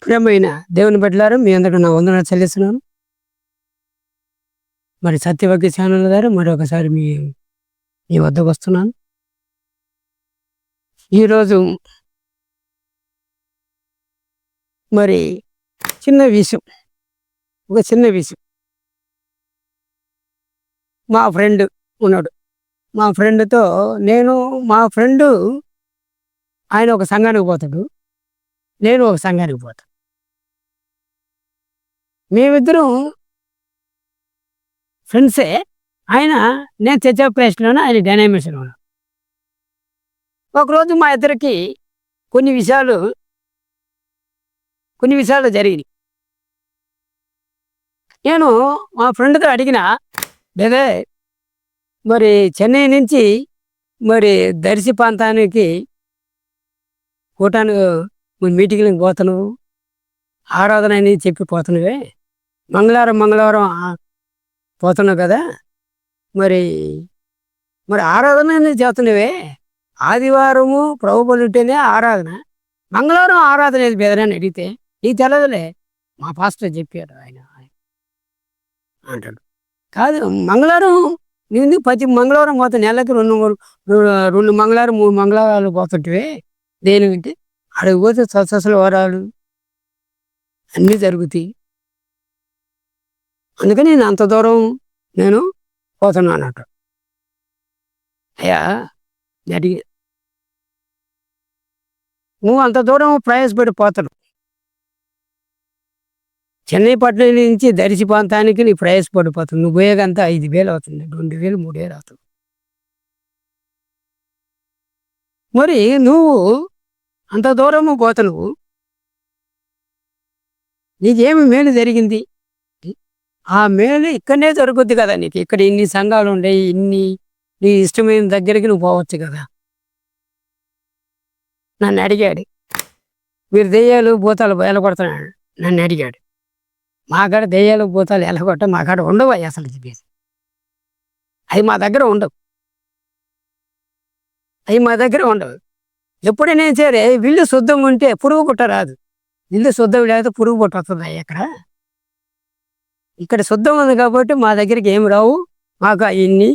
ప్రియమైన దేవుని బిడ్డలారా, మీ అందరికీ నా వందనాలు చెల్లిస్తున్నాను. మరి సత్యవాక్య ఛానల్ ద్వారా మరొకసారి మీ మీ వద్దకు వస్తున్నాను. ఈరోజు మరి చిన్న విషయం, ఒక చిన్న విషయం. మా ఫ్రెండ్ ఉన్నాడు. మా ఫ్రెండ్‌తో మా ఫ్రెండు ఆయన ఒక సంఘానికి పోతాడు. నేను ఒక సంఘానికి పోతాను. మేమిద్దరం ఫ్రెండ్సే. నేను చర్చ్ ఆఫ్ క్రైస్ట్‌లోను, ఆయన డైనామినేషన్‌లోను. ఒకరోజు మా ఇద్దరికి కొన్ని విషయాలు జరిగినాయి. నేను మా ఫ్రెండ్‌తో అడిగిన, బ్రదర్ మరి చెన్నై నుంచి మరి దర్శి ప్రాంతానికి కూటానికి మీటింగ్‌లకి పోతున్నావు, ఆరాధన అని చెప్పి పోతున్నావే, మంగళవారం పోతున్నావు కదా, మరి ఆరాధన అనేది చేస్తున్నావే, ఆదివారము ప్రభు బలి ఉంటేనే ఆరాధన, మంగళవారం ఆరాధన ఏది బ్రదర్ అని అడిగితే, నీకు తెలదులే, మా పాస్టర్ చెప్పాడు ఆయన అంటాడు. కాదు, మంగళవారం నేను ప్రతి మంగళవారం పోతా, నెలకి రెండు మంగళవారం 3 మంగళవారాలు పోతుంటే దేనికంటే అక్కడికి పోతే ససలు వరాలు అన్నీ జరుగుతాయి, అందుకని నేను అంత దూరం నేను పోతున్నాను అన్నట్టు. అయ్యా అడిగి, నువ్వు అంత దూరం ప్రయాసపడి పోతాడు, చెన్నై పట్టణం నుంచి దర్శి ప్రాంతానికి నీ ప్రయాసపడిపోతుంది, నువ్వు పోయేకంతా 5,000 అవుతుంది, 2,000 3,000 అవుతుంది. మరి నువ్వు అంత దూరము పోతున్నావు, నీకేమి మేలు జరిగింది? ఆ మేలు ఇక్కడనే జరుగుద్ది కదా నీకు, ఇక్కడ ఇన్ని సంఘాలు ఉండయి, నీ ఇష్టమైన దగ్గరికి నువ్వు పోవచ్చు కదా. నన్ను అడిగాడు, మీరు దెయ్యాలు భూతాలు ఎలగొడుతున్నాడు, నన్ను అడిగాడు. మా కాడ దెయ్యాలు భూతాలు ఎలగొట్ట మా కాడ ఉండవు అసలు చెప్పేసి, అవి మా దగ్గర ఉండవు. ఎప్పుడైనా సరే ఇల్లు శుద్ధంగా ఉంటే పురుగు పుట్ట రాదు, ఇల్లు శుద్ధం లేకపోతే పురుగు పుట్ట వస్తుంది. ఇక్కడ శుద్ధం ఉంది కాబట్టి మా దగ్గరికి ఏమి రావు. మాకు ఇన్ని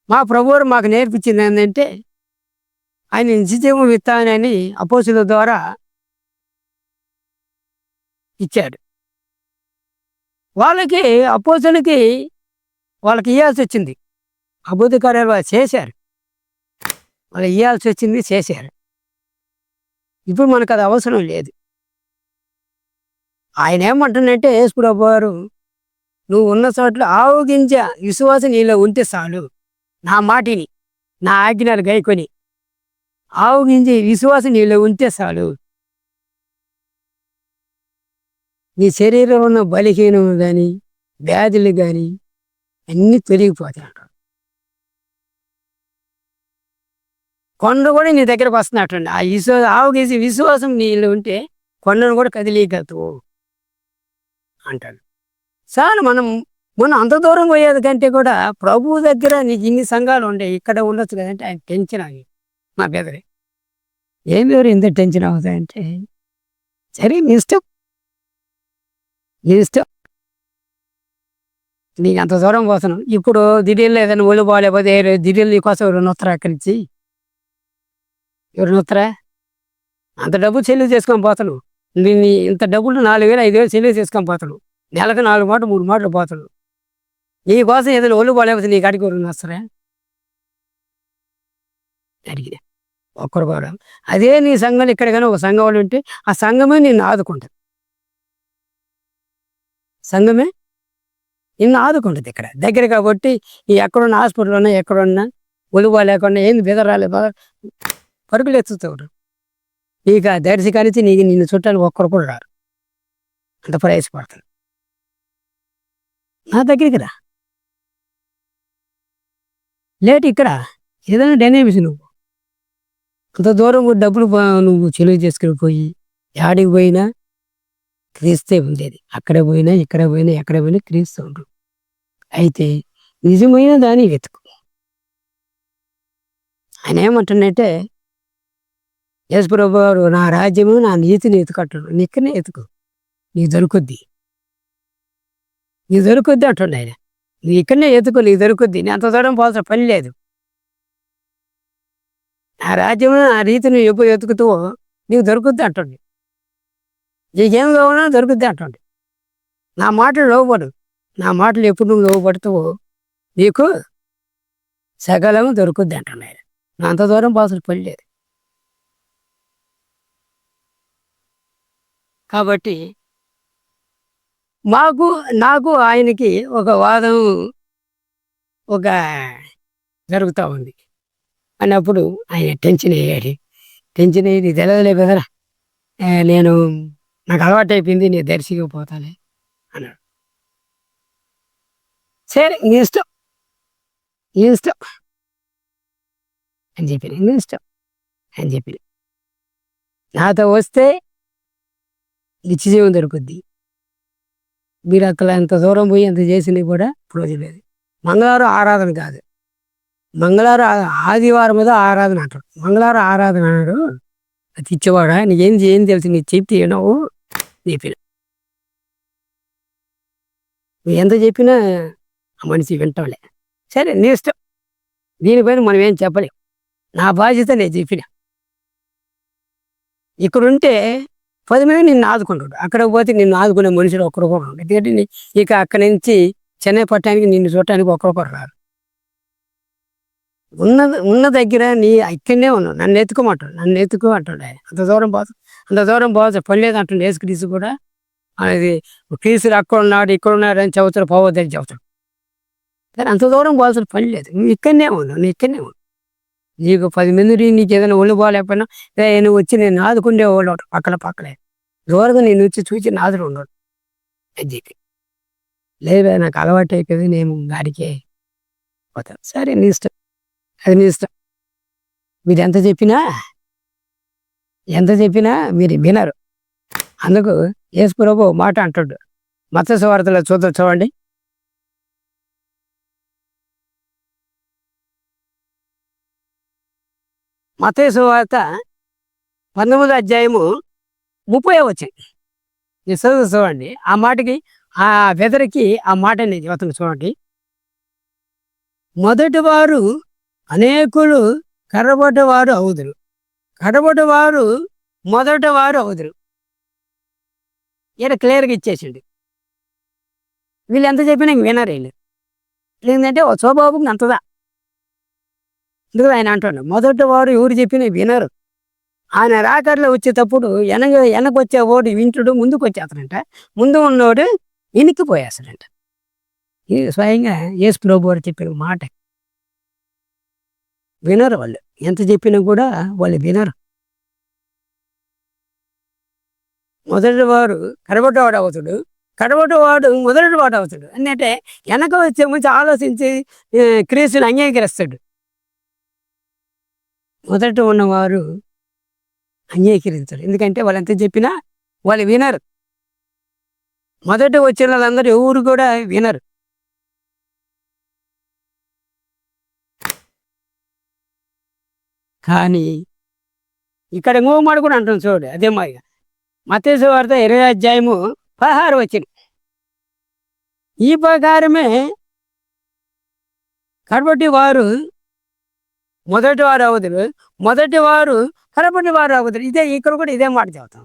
మా ప్రభువు మాకు నేర్పించింది ఏంటంటే, ఆయన నిత్యజీవం ఇస్తానని అపోస్తుల ద్వారా ఇచ్చాడు. అపోస్తులకి వాళ్ళకి ఇవ్వాల్సి వచ్చింది, అద్భుత కార్యాలు వాళ్ళు చేశారు, వాళ్ళు ఇవ్వాల్సి వచ్చింది చేశారు. ఇప్పుడు మనకు అది అవసరం లేదు. ఆయన ఏమంటుందంటే, యేసు ప్రభువు వారు, నువ్వు ఉన్న చోట్ల ఆవగింజ విశ్వాసం నీలో ఉంటే చాలు, నా మాటిని నా ఆజ్ఞలు గైకొని ఆవగింజ విశ్వాసం నీలో ఉంటే చాలు, నీ శరీరంలో ఉన్న బలహీనము కానీ వ్యాధులు కానీ అన్నీ తొలగిపోతాయి అంటారు. కొండ కూడా నీ దగ్గరకు వస్తున్నట్టండి. ఆవగింజ విశ్వాసం నీలో ఉంటే కొండను కూడా కదిలీగలుగుతావు అంటాడు. చాలు, మనం అంత దూరం పోయేది కంటే కూడా ప్రభువు దగ్గర నీకు ఇన్ని సంఘాలు ఉండే, ఇక్కడ ఉండొచ్చు కదంటే ఆయన టెన్షన్ అవి మా బెదరే. ఏమి ఎవరు ఇంత టెన్షన్ అవుతాయంటే, సరే నీ ఇష్టం, నీకు అంత దూరం పోతున్నావు. ఇప్పుడు దిఢీల్లో ఏదైనా ఒళ్ళు బాగాలేకపోతే దిఢీలు నీకోసం ఎవరు వస్తారా? అక్కడి నుంచి ఎవరు వస్తారా? అంత డబ్బు చెల్లి చేసుకొని పోతాను, ఇంత డబ్బులు 4,000 5,000 చెల్లి చేసుకొని పోతాను, నెలకు 4 మాటలు 3 మాటలు పోతాడు. నీకోసం ఏదైనా ఒళ్ళు బాగాలేకపోతే నీ కాడికి ఎవరు వస్తారా? అడిగిన ఒక్కరు కూడా. అదే నీ సంఘం ఇక్కడ కానీ ఒక సంఘం వాళ్ళు ఉంటే ఆ సంఘమే నిన్ను ఆదుకుంటుంది, ఇక్కడ దగ్గర కాబట్టి. ఈ ఎక్కడున్న హాస్పిటల్లో ఎక్కడున్నా ఒళ్ళు బాగాలేకుండా ఏంది బెదరాలి బాగా పరుగులు ఎత్తుతాడు. ఇక దర్శి కలిసి నిన్ను చుట్టాలు ఒక్కరు కూడా రారు, అంత ప్రయాసపడతాను. నా దగ్గరికి రా, లేట్ ఇక్కడ ఏదైనా డైనామిక్స్, నువ్వు అంత దూరం డబ్బులు నువ్వు చెలువు చేసుకుని పోయి యాడికి పోయినా క్రీస్తే ఉండేది, అక్కడ పోయినా ఇక్కడ పోయినా ఎక్కడ పోయినా క్రీస్తు ఉండు. అయితే నిజమైన దాన్ని వెతుకు. ఆయన ఏమంటున్నట్టే, యేసుప్రభు వారు నా రాజ్యము నా నీతిని ఎతుకట్టడు. నిక్కనే ఎతుకు, నీకు దొరుకుద్ది, నీకు దొరుకుద్ది అంటుండు ఆయన. నువ్వు ఇక్కడనే ఎతుకు, నీకు దొరుకుద్ది. నేను అంత దూరం పోవాల్సిన పని లేదు. నా రాజ్యము నా రీతిని ఎప్పుడు ఎతుకుతావో నీకు దొరుకుద్ది అంటుంది. నీకేం కావాలన్నా దొరుకుద్ది అంటుంది. నా మాటలు లోబడు, నా మాటలు ఎప్పుడు నువ్వు లోబడుతావో నీకు సకలము దొరుకుద్ది అంటుండు ఆయన. నువ్వు అంత దూరం పోవాల్సిన పని లేదు. కాబట్టి నాకు ఆయనకి ఒక వాదం ఒక జరుగుతూ ఉంది అన్నప్పుడు ఆయన టెన్షన్ అయ్యాడు. టెన్షన్ అయ్యి నీకు తెలియదులే బెదరా, నేను నాకు అలవాటు అయిపోయింది, నేను దర్శికి పోతానే అన్నాడు. సరే నీ ఇష్టం, నీ ఇష్టం అని చెప్పిన, నీ ఇష్టం అని చెప్పిన. నాతో వస్తే నిత్యజీవం దొరుకుద్ది. మీరు అక్కడ ఎంత దూరం పోయి ఎంత చేసినా కూడా ప్రయోజనం లేదు. మంగళవారం ఆరాధన కాదు, మంగళవారం ఆదివారం మీద ఆరాధన అంటాడు. మంగళవారం ఆరాధన అన్నాడు. అది ఇచ్చేవాడా, ఏం తెలుసు, నీకు చెప్తే ఏనావు చెప్పిన. నువ్వు ఎంత చెప్పినా ఆ మనిషి వింటాంలే. సరే నీ ఇష్టం, దీనిపైన మనం ఏం చెప్పలేం. నా బాధ్యత నేను చెప్పిన. ఇక్కడుంటే 10 మంది నిన్ను ఆదుకుంటాడు, అక్కడ పోతే నిన్ను ఆదుకునే మనుషులు ఒక్కరొకరు ఉంటాడు. ఎందుకంటే ఇక అక్కడి నుంచి చెన్నై పట్టణానికి నిన్ను చూడటానికి ఒక్కరొకరు రారు. ఉన్న దగ్గర నీ ఇక్కడనే ఉన్నావు, నన్ను ఎత్తుకోమంటాడు, నన్ను ఎత్తుకో అంటాడు ఆయన. అంత దూరం పోవచ్చు పని లేదు అంటుండే యేసుక్రీస్తు కూడా. అది క్రీస్తులు అక్కడ ఉన్నాడు ఇక్కడ ఉన్నాడు అని చెబుతాడు, పోవద్దని చెబుతాడు. కానీ అంత దూరం పోవాల్సిన పని లేదు, నువ్వు ఇక్కడనే ఉన్నావు, నువ్వు ఇక్కడనే ఉన్నావు. నీకు 10 మంది నీకు ఏదైనా ఒళ్ళు బాగాలేకపోయినా నువ్వు వచ్చి నేను ఆదుకుండే వాళ్ళు పక్కలే దూరంగా నేను వచ్చి చూసి నాదుడు ఉన్నాడు అని చెప్పి. లేదా నాకు అలవాటు అయిపోయింది, నేను గాడికే పోతాను. సరే నీ ఇష్టం, అది నీ ఇష్టం. మీరు ఎంత చెప్పినా మీరు వినరు. అందుకు యేసు ప్రభువు మాట అంటాడు, మత్తయి సువార్తలో చూడండి. మత్తయి సువార్త 19వ అధ్యాయము 30వ వచనం చూడండి. ఆ మాటకి ఆ వెదరికి ఆ మాట నేను చెబుతాను చూడండి. మొదటి వారు అనేకులు కర్రబడ్డవారు అవుదురు, కడబడ్డవారు మొదటి వారు అవుదురు. ఈయన క్లియర్గా ఇచ్చేసిండు. వీళ్ళు ఎంత చెప్పినా ఇంక వినరు. వీళ్ళు ఏంటంటే ఓ స్వభావం అంతదా. అందుకు ఆయన అంటాడు, మొదటి వారు ఎవరు చెప్పినా వినరు. ఆయన రాకర్లో వచ్చేటప్పుడు వెనక వచ్చేవాడు వింటుడు, ముందుకు వచ్చేస్తాడంట. ముందు ఉన్నవాడు వెనక్కిపోయేస్తాడంట. ఇది స్వయంగా యేసు ప్రభువు వారు చెప్పిన మాట. వినరు వాళ్ళు, ఎంత చెప్పినా కూడా వాళ్ళు వినరు. మొదటివాడు కడబడ్డవాడు అవుతాడు, కడబడ్డవాడు మొదటివాడు అవుతాడు. అంటే వెనక వచ్చే ముందు ఆలోచించి క్రీస్తుని అంగీకరిస్తాడు. మొదట ఉన్నవారు అంగీకరించరు, ఎందుకంటే వాళ్ళు ఎంత చెప్పినా వాళ్ళు వినరు. మొదట వచ్చిన వాళ్ళందరూ ఎవరు కూడా వినరు. కానీ ఇక్కడ ఇంకో మాట కూడా అంటాం చూడు, అదే మాదిగా మత్తయి సువార్త 20వ అధ్యాయము 16వ వచనం. ఈ ప్రకారమే కడపటి వారు మొదటి వారు అవుదురు, మొదటి వారు కడపటి వారు అవుదురు. ఇదే ఇక్కడ కూడా ఇదే మాట చెబుతాం.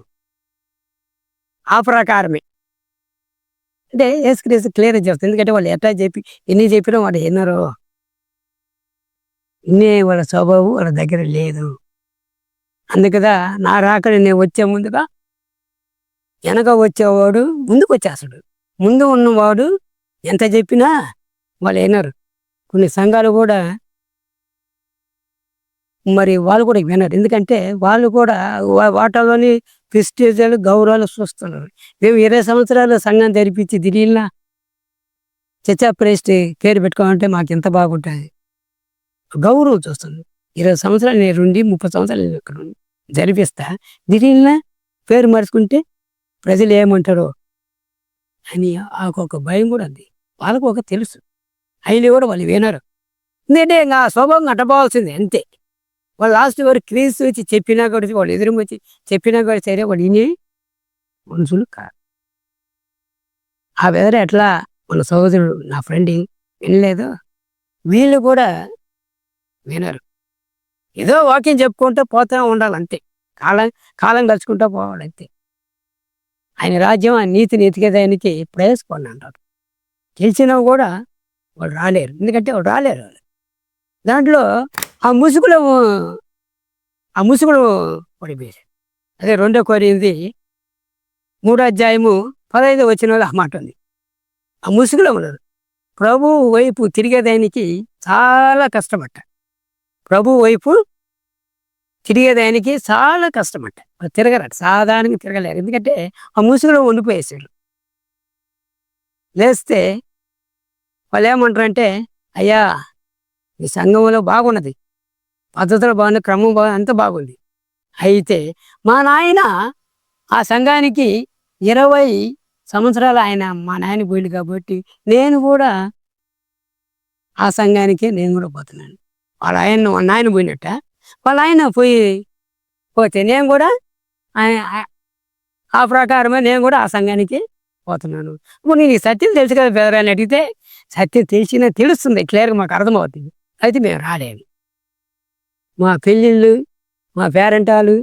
ఆ ప్రకారమే అంటే యేసుక్రీస్తు క్లియర్గా చెప్తాం. ఎందుకంటే వాళ్ళు ఎట్లా ఎన్ని చెప్పినా వాడు వినరు. వాళ్ళ స్వభావం వాళ్ళ దగ్గర లేదు. అందుకదా నా రాకడ నేను వచ్చే ముందుగా వెనక వచ్చేవాడు ముందుకు వచ్చేస్తాడు. ముందు ఉన్నవాడు ఎంత చెప్పినా వాళ్ళు వినరు. కొన్ని సంఘాలు కూడా మరి వాళ్ళు కూడా వినరు, ఎందుకంటే వాళ్ళు కూడా వాటిలోని ప్రెస్టీజీలు గౌరవాలు చూస్తున్నారు. మేము 20 సంవత్సరాలు సంఘం తెరిపించి తిరిగినా చర్చా ప్రెస్ట్ పేరు పెట్టుకోవాలంటే మాకు ఎంత బాగుంటుంది. గౌరవం చూస్తుంది. 20 సంవత్సరాలు నేను 30 సంవత్సరాలు నేను ఇక్కడ జరిపిస్తా, తిరిగినా పేరు మరుచుకుంటే ప్రజలు ఏమంటారో అని ఒక భయం కూడా ఉంది. వాళ్ళకు ఒక తెలుసు, అయినా కూడా వాళ్ళు వినరు. ఎందుకంటే ఇంకా స్వభావం అట్టపోవాల్సింది అంతే. వాళ్ళు లాస్ట్ వరకు క్రీస్తు వచ్చి చెప్పినా కూడా, వాళ్ళు ఎదురు వచ్చి చెప్పినా కూడా సరే వాళ్ళు విని మనుషులు కాదు. ఆ వెదర్ ఎట్లా మన సహోదరుడు నా ఫ్రెండ్ వినలేదు, వీళ్ళు కూడా వినరు. ఏదో వాక్యం చెప్పుకుంటూ పోతూ ఉండాలి అంతే. కాలం కాలం గడుచుకుంటూ పోవాలి అంతే. ఆయన రాజ్యం, ఆ నీతిని ఎతికేదానికి ప్రయాసపడిన అంటారు. గెలిచినా కూడా వాళ్ళు రాలేరు, ఎందుకంటే వాళ్ళు రాలేరు. వాళ్ళు దాంట్లో ఆ ముసుగులో పడిపోయారు. అదే 2 కొరింథీ 3:15 ఆ మాట ఉంది. ఆ ముసుగులో ఉన్నారు. ప్రభు వైపు తిరిగేదానికి చాలా కష్టపడ్డారు. ప్రభు వైపు తిరిగేదానికి చాలా కష్టపడ్డ. తిరగరట, సాధారణంగా తిరగలేరు, ఎందుకంటే ఆ ముసుగులో ఉండిపోయేసారు. లేస్తే వాళ్ళు ఏమంటారంటే, అయ్యా ఈ సంఘంలో బాగున్నది, పద్ధతులు బాగున్నాయి, క్రమం బాగుంది, అంత బాగుంది. అయితే మా నాయన ఆ సంఘానికి 20 సంవత్సరాలు మా నాయన పోయింది కాబట్టి నేను కూడా ఆ సంఘానికి నేను కూడా పోతున్నాను. వాళ్ళ నాయన పోయినట్ట, వాళ్ళ ఆయన పోతే నేను కూడా ఆ ప్రకారమే నేను కూడా ఆ సంఘానికి పోతున్నాను. ఇప్పుడు నీకు సత్యం తెలుసు కదా బ్రదర్ అని అడిగితే, సత్యం తెలుస్తుంది క్లియర్గా, మాకు అర్థమవుతుంది. అయితే మేము రాలేదు. మా పెళ్ళిళ్ళు, మా పేరెంటాలు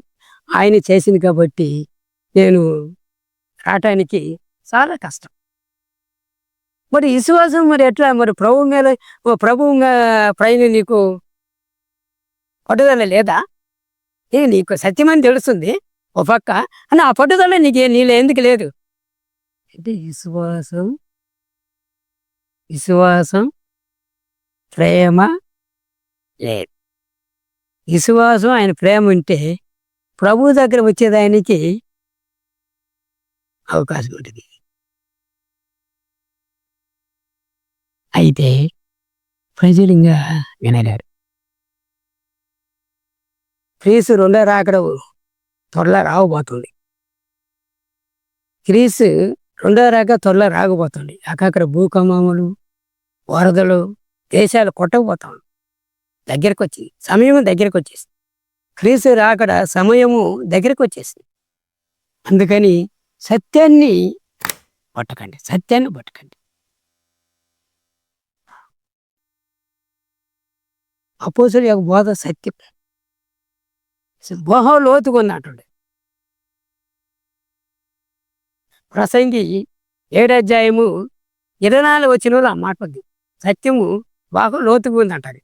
ఆయన చేసింది కాబట్టి నేను రావటానికి చాలా కష్టం. మరి విశ్వాసం మరి ఎట్లా, మరి ప్రభు మీద పైన నీకు పట్టుదల లేదా? నీకు సత్యమని తెలుస్తుంది ఒక పక్క, అని ఆ పట్టుదల నీళ్ళు ఎందుకు లేదు అంటే, విశ్వాసం ప్రేమ లేదు. విశ్వాసం ఆయన ప్రేమ ఉంటే ప్రభు దగ్గర వచ్చేదానికి అవకాశం ఉంటుంది. అయితే ప్రజలు ఇంకా వినలేరు. క్రీస్తు 2వ రాకడ త్వరలో రాకపోతుంది. క్రీస్తు 2వ రాకడ త్వరలో రాకపోతుంది. అక్కడ భూకంపములు, వరదలు, దేశాలు కొట్టకపోతాం. దగ్గరకు వచ్చింది, సమయం దగ్గరకు వచ్చేసింది. క్రీస్తు రాకడ సమయము దగ్గరకు వచ్చేసింది. అందుకని సత్యాన్ని పట్టకండి. అపోస్తలుల యొక్క బోధ సత్యం, బహు లోతుగా ఉన్నట్టుండే. ప్రసంగి 7:24 ఆ మాట ఉంది. సత్యము బాగా లోతుగా ఉందంటారు.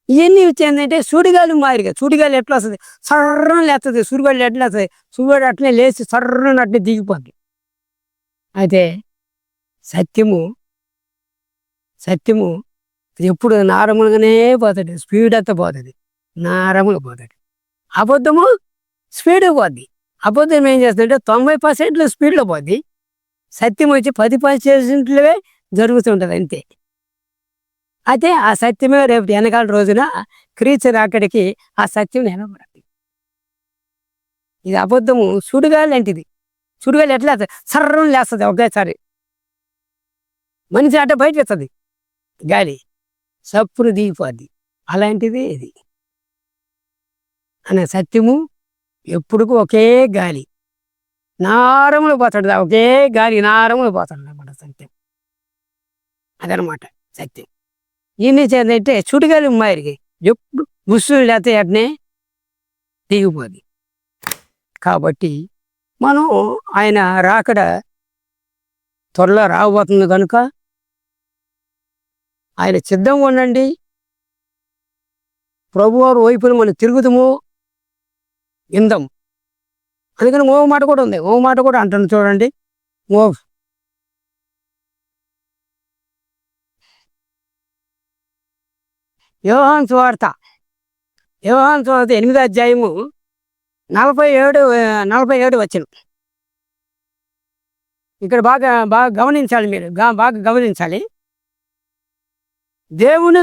ఇవన్నీ వచ్చేందంటే సుడిగాలి మాదిరిగా. సుడిగాలి ఎట్లా వస్తుంది, సర్రం లేస్తుంది. సుడిగాలి ఎట్లా వస్తుంది, సుడిగాలి అట్లనే లేచి సర్రని అట్లే దిగిపోద్ది. అయితే సత్యము ఎప్పుడు నారములుగానే పోతుంది, స్పీడ్ అంతా పోతుంది, నారములు పోతుంది. అబద్ధము స్పీడ్ పోద్ది. అబద్ధం ఏం చేస్తుందంటే 90% స్పీడ్లో పోద్ది. సత్యం వచ్చి 10% జరుగుతుంటుంది అంతే. అయితే ఆ సత్యమే రేపు వెనకాల రోజున క్రీస్తు రాకడికి ఆ సత్యం నిలబడాలి. ఇది అబద్ధము సుడిగాలి లాంటిది. సుడిగాలి ఎట్లా సర్రం లేస్తుంది ఒకేసారి, మనిషి అట్ట బయట వస్తుంది, గాలి సప్పుడు దిగిపోద్ది. అలాంటిది ఇది అనే సత్యము. ఎప్పుడు ఒకే గాలి నారములు పోతాడు, ఒకే గాలి నారములు పోతాడు అన్నమాట సత్యం. అదనమాట సత్యం. ఈయన చేద్దంటే చుడిగాలి మారికి ఎప్పుడు ముస్సులు లేకపోతే అట్నే దిగిపోద్ది. కాబట్టి మనం ఆయన రాకడ త్వరలో రాబోతుంది కనుక ఆయన సిద్ధంగా ఉండండి. ప్రభువారు వైపును మనం తిరుగుతాము, ఇందాం. అందుకని ఓ మాట కూడా ఉంది, ఓ మాట కూడా అంటాను చూడండి. యోహాను సువార్త 8వ అధ్యాయము 47 వచనం. ఇక్కడ బాగా గమనించాలి, మీరు బాగా గమనించాలి. దేవుని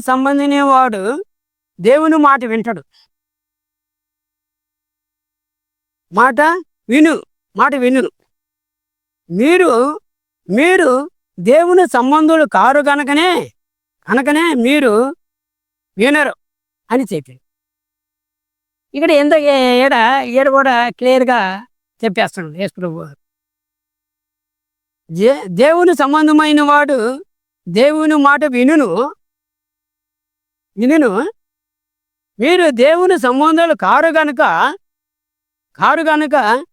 సంబంధించిన వాడు దేవుని మాట వింటాడు. మాట విను. మీరు దేవుని సంబంధులు కారు కనుకనే అనకనే మీరు వినరు అని చెప్పింది. ఇక్కడ ఎంత ఈడ ఈడ కూడా క్లియర్గా చెప్పేస్తున్నాడు యేసు ప్రభు. దేవుని సంబంధమైన వాడు దేవుని మాట వినును. మీరు దేవుని సంబంధాలు కారు గనుక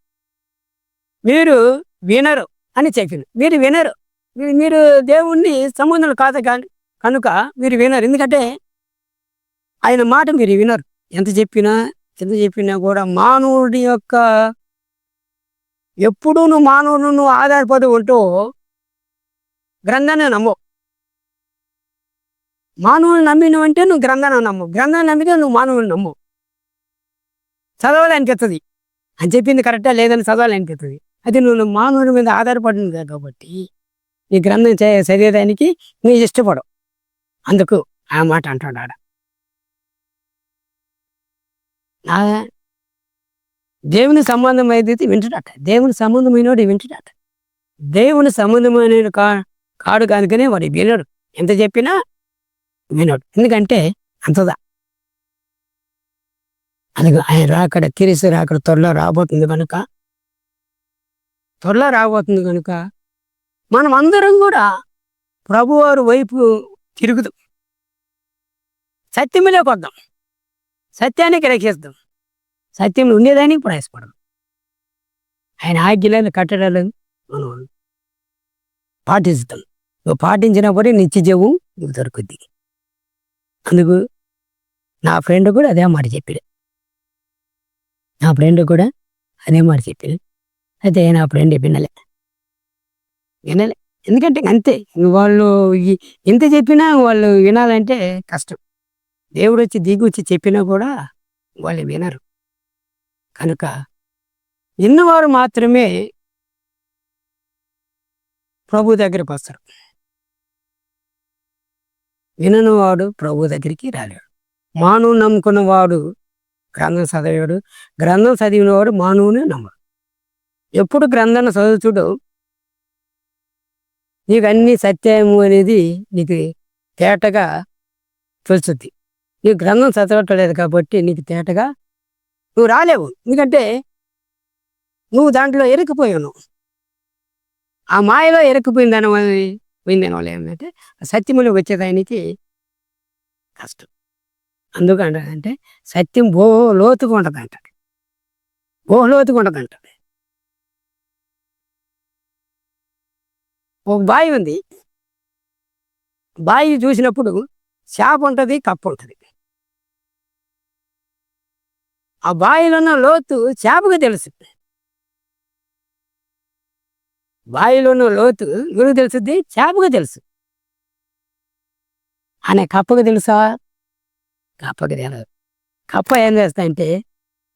మీరు వినరు అని చెప్పింది. మీరు వినరు, మీరు దేవుణ్ణి సంబంధాలు కాదు కనుక మీరు వినరు. ఎందుకంటే ఆయన మాట మీరు వినరు. ఎంత చెప్పినా కూడా మానవుడి యొక్క ఎప్పుడూ మానవుడు ఆధారపడి ఉంటూ గ్రంథాన్ని నమ్మవు. మానవుని నమ్మినవంటే నువ్వు గ్రంథాన్ని నమ్మవు. గ్రంథాన్ని నమ్మితే నువ్వు మానవుని నమ్మవు. చదవాలనిపిస్తుంది అని చెప్పింది కరెక్టా లేదని చదవాలనిపిస్తుంది. అది నువ్వు మానవుడి మీద ఆధారపడింది కాబట్టి నీ గ్రంథం చదివేదానికి నువ్వు ఇష్టపడవు. అందుకు ఆ మాట అంటాడు ఆడ. దేవుని సంబంధం అయితే వింటుడట. దేవుని సంబంధమైనవాడు వింటుడట. దేవుని సంబంధమైన కాడు కనుకనే వాడు వినడు. ఎంత చెప్పినా వినడు. ఎందుకంటే అంతదా అది ఆయన రాకడ కిరీసు రాకడ త్వరలో రాబోతుంది కనుక మనం అందరం కూడా ప్రభువారి వైపు తిరుగుదాం. సత్యములోకి వద్దాం. సత్యాన్ని గ్రహిస్తాం. సత్యం ఉండేదానికి ప్రయాసపడదాం. ఆయన ఆజ్ఞలను కట్టడాలను మనం పాటిస్తాం. నువ్వు పాటించినప్పుడే నిత్య జీవం నువ్వు దొరుకుద్ది. అందుకు నా ఫ్రెండ్ కూడా అదే మాట చెప్పాడు. అయితే నా ఫ్రెండ్ వినలే. ఎందుకంటే అంతే, వాళ్ళు ఎంత చెప్పినా వాళ్ళు వినాలంటే కష్టం. దేవుడు వచ్చి దిగి చెప్పినా కూడా వాళ్ళు వినరు. కనుక విన్నవారు మాత్రమే ప్రభు దగ్గరికి వస్తారు. విననివాడు ప్రభు దగ్గరికి రాలేడు. మానవుని నమ్ముకున్నవాడు గ్రంథం చదివినవాడు మానవుని నమ్మడు. ఎప్పుడు గ్రంథాన్ని చదువుతుడు నీకు అన్ని సత్యము అనేది నీకు తేటగా తెలుస్తుంది. నీకు గ్రంథం చదవట్లేదు కాబట్టి నీకు తేటగా నువ్వు రాలేవు. ఎందుకంటే నువ్వు దాంట్లో ఎరుకుపోయావు. ఆ మాయలో ఎరుకుపోయిందని వల్ల ఏమంటే సత్యములో వచ్చేదానికి కష్టం. అందుకంటే సత్యం లోతుగా ఉంటుంది అంటాడు. ఒక బావి ఉంది. బావి చూసినప్పుడు చేప ఉంటుంది, కప్ప ఉంటుంది. ఆ బావిలో ఉన్న లోతు చేపకు తెలుసు. బావిలో ఉన్న లోతు ఎవరికి తెలుసుద్ది? చేపకు తెలుసు. అనే కప్పకు తెలుసా? కప్పకి తెలియదు. కప్ప ఏం చేస్తా అంటే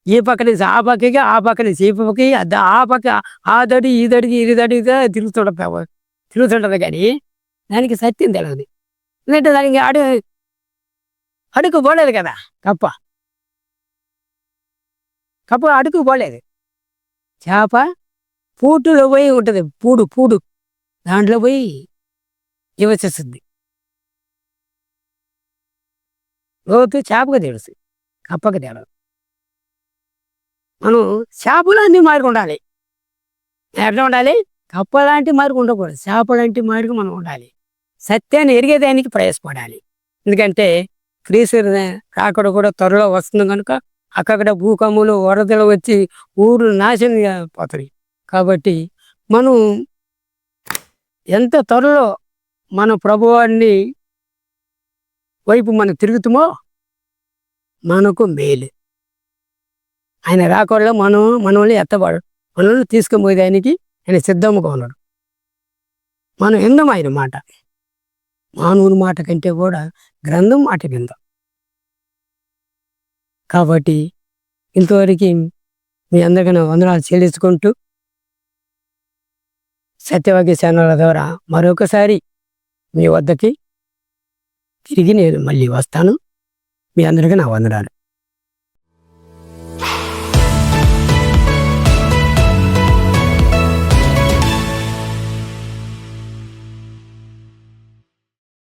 ఈ పక్క నుంచి ఆ పక్కకి, ఆ పక్క నుంచి ఈ పక్కకి, ఆ పక్క ఆ దడి ఈ దడికి ఇది దడిగా తిరుగుతుంటుంది. కానీ దానికి సత్యం తెలియదు. ఎందుకంటే దానికి అడుగు పోలేదు కదా. కప్ప అడుగు పోలేదు. చేప పూటులో పోయి ఉంటుంది. పూడు దాంట్లో పోయి నివసిస్తుంది. లోతు చేపకు తెలుసు, కప్పకు తెలియదు. మనం చేపలాంటి మార్గం ఉండాలి. ఎట్లా ఉండాలి? కప్పలాంటి మార్గం ఉండకూడదు. చేపలాంటి మార్గం మనం ఉండాలి. సత్యాన్ని ఎరిగేదానికి ప్రయాసపడాలి. ఎందుకంటే క్రీస్తు రాకడ కూడా త్వరలో వస్తుంది కనుక అక్కడ భూకంపములు వరదలు వచ్చి ఊరు నాశనం పోతాయి. కాబట్టి మనం ఎంత త్వరలో మన ప్రభువాన్ని వైపు మనం తిరుగుతామో మనకు మేలు. ఆయన రాకడలో మనల్ని ఎత్తబడు, మనల్ని తీసుకుపోయేదానికి ఆయన సిద్ధముగా ఉన్నాడు. మనం విందాం ఆయన మాట. మానవుని మాట కంటే కూడా గ్రంథం మాట విందాం. కాబట్టి ఇంతవరకు మీ అందరికీ వందనాలు చెల్లించుకుంటూ సత్యవాక్య ఛానళ్ళ ద్వారా మరొకసారి మీ వద్దకి తిరిగి నేను మళ్ళీ వస్తాను. మీ అందరికీ నా వందనాలు.